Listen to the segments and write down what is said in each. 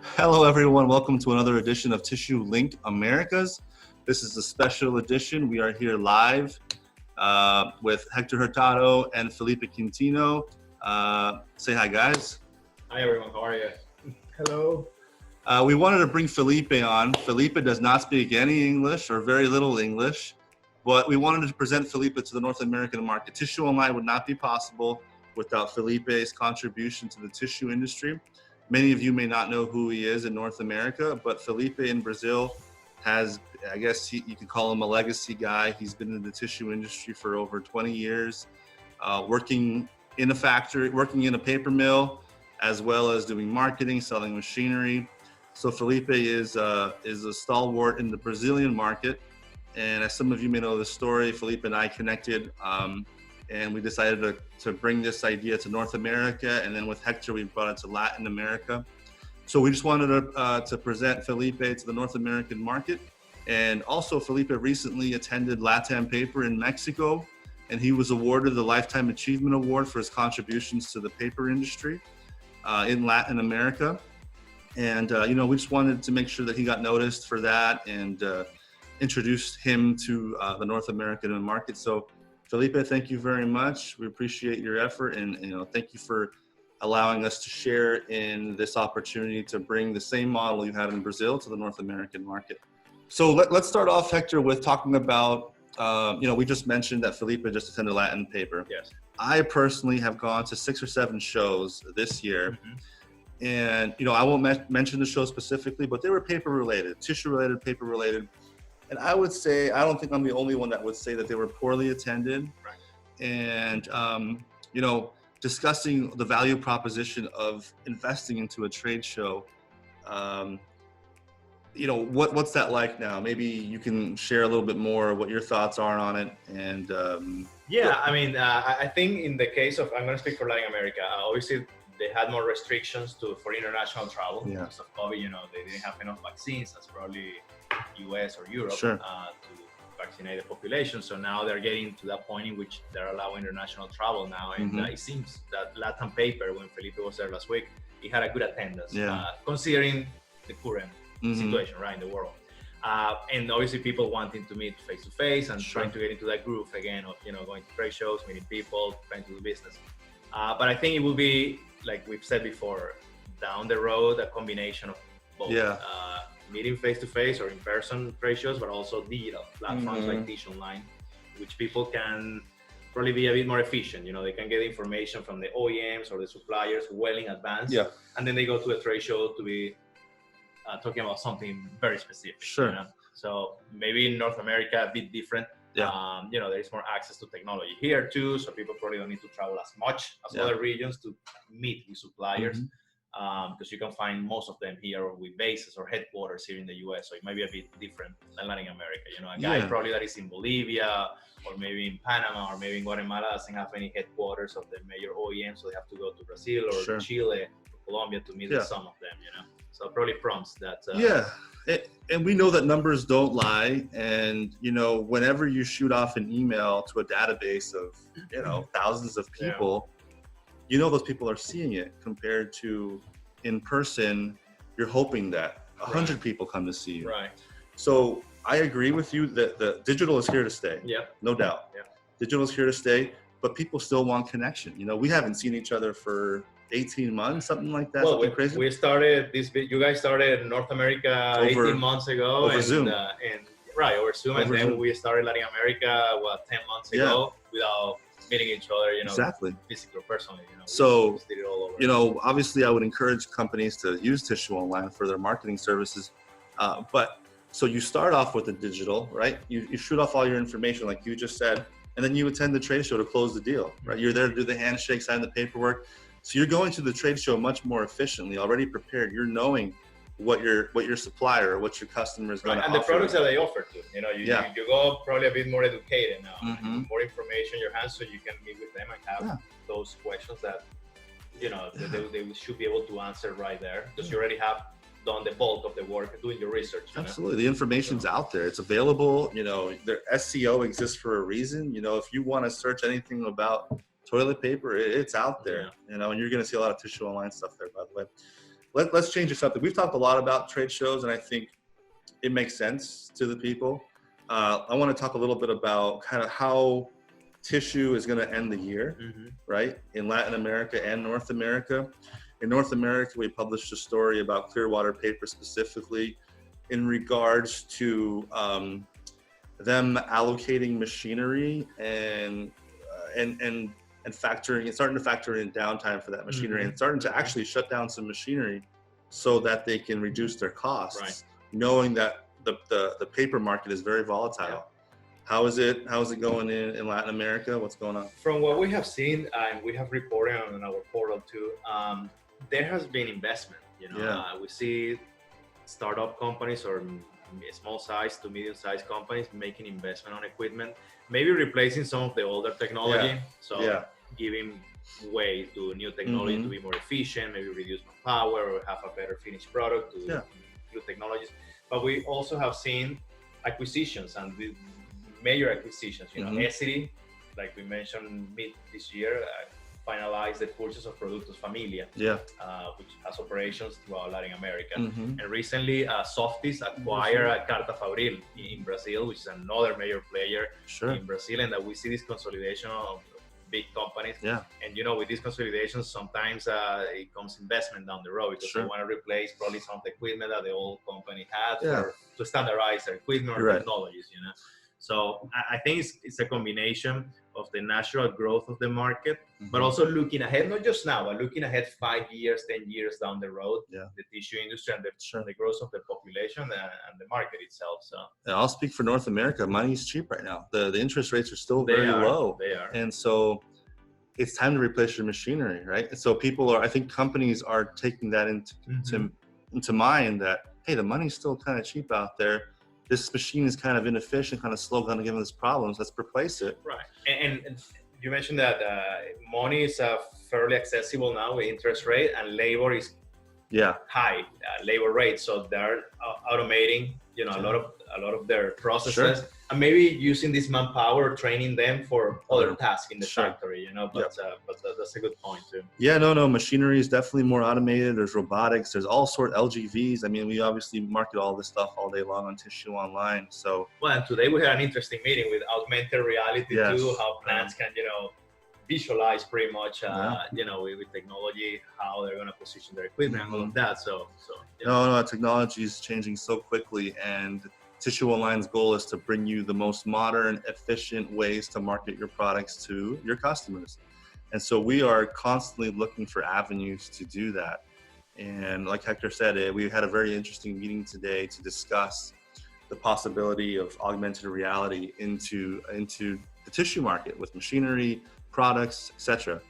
Hello, everyone. Welcome to another edition of Tissue Link Americas. This is a special edition. We are here live with Hector Hurtado and Felipe Quintino. Say hi, guys. Hi, everyone. How are you? Hello. We wanted to bring Felipe on. Felipe does not speak any English or very little English, but we wanted to present Felipe to the North American market. Tissue Online would not be possible without Felipe's contribution to the tissue industry. Many of you may not know who he is in North America, but Felipe in Brazil has, I guess you could call him a legacy guy. He's been in the tissue industry for over 20 years, working in a factory, working in a paper mill, as well as doing marketing, selling machinery. So Felipe is a stalwart in the Brazilian market. And as some of you may know the story, Felipe and I connected and we decided to bring this idea to North America. And then with Hector, we brought it to Latin America. So we just wanted to present Felipe to the North American market. And also Felipe recently attended LATAM Paper in Mexico, and he was awarded the Lifetime Achievement Award for his contributions to the paper industry in Latin America. And, we just wanted to make sure that he got noticed for that and introduced him to the North American market. So Felipe, thank you very much. We appreciate your effort, and thank you for allowing us to share in this opportunity to bring the same model you had in Brazil to the North American market. So let's start off, Hector, with talking about, we just mentioned that Felipe just attended Latin Paper. Yes. I personally have gone to 6 or 7 shows this year. Mm-hmm. And, I won't mention the show specifically, but they were paper related, tissue related, paper related. And I would say, I don't think I'm the only one that would say that they were poorly attended. Right. And, discussing the value proposition of investing into a trade show. What's that like now? Maybe you can share a little bit more what your thoughts are on it. And I think in the case of, I'm going to speak for Latin America, obviously they had more restrictions for international travel because of COVID. They didn't have enough vaccines as probably US or Europe to vaccinate the population. So now they're getting to that point in which they're allowing international travel now. And it seems that LATAM Paper, when Felipe was there last week, he had a good attendance, considering the current situation in the world. And obviously people wanting to meet face to face and trying to get into that groove again of, going to trade shows, meeting people, trying to do business. But I think it will be, like we've said before, down the road, a combination of both. Meeting face-to-face or in-person trade shows, but also digital platforms like Tissue Online, which people can probably be a bit more efficient. They can get information from the OEMs or the suppliers well in advance. And then they go to a trade show to be talking about something very specific. So maybe in North America, a bit different. There is more access to technology here too, so people probably don't need to travel as much as other regions to meet with suppliers. Because you can find most of them here with bases or headquarters here in the US, so it might be a bit different than Latin America. A guy probably that is in Bolivia or maybe in Panama or maybe in Guatemala doesn't have any headquarters of the major OEM, so they have to go to Brazil or Chile or Colombia to meet with some of them. So it probably prompts that. And we know that numbers don't lie, and whenever you shoot off an email to a database of thousands of people. Those people are seeing it compared to in person. You're hoping that 100 people come to see you. Right. So I agree with you that the digital is here to stay. No doubt. Digital is here to stay, but people still want connection. We haven't seen each other for 18 months, something like that. Well, crazy. We started you guys started in North America 18 months ago. Over Zoom. Over Zoom. And then we started Latin America, 10 months ago without meeting each other, physically or personally, So, did it all over. Obviously I would encourage companies to use Tissue Online for their marketing services. So you start off with the digital, right? You shoot off all your information, like you just said, and then you attend the trade show to close the deal, right? You're there to do the handshake, sign the paperwork. So you're going to the trade show much more efficiently, already prepared. You're knowing what your supplier or what your customer is going to offer. And the products that they offer too. You go probably a bit more educated now, more information in your hands, so you can meet with them and have those questions that they should be able to answer right there, because you already have done the bulk of the work doing your research. Absolutely. The information's out there. It's available. Their SEO exists for a reason. If you want to search anything about toilet paper, it's out there. And you're going to see a lot of Tissue Online stuff there, by the way. let's change the subject. We've talked a lot about trade shows, and I think it makes sense to the people. I want to talk a little bit about kind of how tissue is going to end the year, right? In Latin America and North America. In North America, we published a story about Clearwater Paper specifically in regards to them allocating machinery and factoring and starting to factor in downtime for that machinery and starting to actually shut down some machinery so that they can reduce their costs, knowing that the paper market is very volatile. Yeah. How is it going in Latin America? What's going on? From what we have seen, and we have reported on our portal too, there has been investment. We see startup companies or small size to medium sized companies making investment on equipment, maybe replacing some of the older technology. Giving way to new technology to be more efficient, maybe reduce power or have a better finished product to new technologies. But we also have seen acquisitions and major acquisitions. Essity, like we mentioned mid this year, finalized the purchase of Productos Familia, which has operations throughout Latin America. And recently, Softis acquired Carta Fabril in Brazil, which is another major player in Brazil, and that we see this consolidation of big companies. And with these consolidations, sometimes it comes investment down the road because they want to replace probably some of the equipment that the old company had to standardize their equipment or technologies. So I think it's a combination of the natural growth of the market, but also looking ahead, not just now, but looking ahead 5 years, 10 years down the road, the tissue industry and the growth of the population and the market itself. So I'll speak for North America. Money is cheap right now. The interest rates are still very low. They are. And so it's time to replace your machinery, right? And so I think companies are taking that into mind that, hey, the money's still kind of cheap out there. This machine is kind of inefficient, kind of slow, kind of giving us problems. Let's replace it. Right. And you mentioned that money is fairly accessible now with interest rate, and labor is high labor rate. So they're automating, a lot of their processes, and maybe using this manpower, training them for other tasks in the factory. But that's a good point too. No, machinery is definitely more automated. There's robotics. There's all sorts of LGVs. I mean, we obviously market all this stuff all day long on Tissue Online. So and today we had an interesting meeting with augmented reality too. How plants can visualize pretty much with technology how they're going to position their equipment and all of that. So technology is changing so quickly, and Tissue Online's goal is to bring you the most modern, efficient ways to market your products to your customers. And so we are constantly looking for avenues to do that. And like Hector said, we had a very interesting meeting today to discuss the possibility of augmented reality into the tissue market with machinery, products, etc.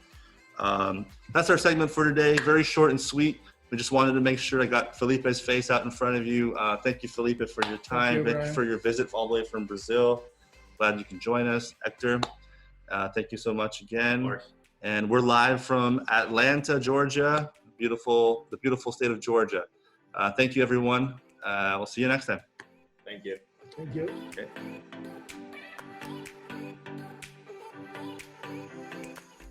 That's our segment for today. Very short and sweet. We just wanted to make sure I got Felipe's face out in front of you. Thank you, Felipe, for your time. Thank you for your visit all the way from Brazil. Glad you can join us. Hector, thank you so much again. And we're live from Atlanta, Georgia, the beautiful state of Georgia. Thank you, everyone. We'll see you next time. Thank you. Thank you. Okay.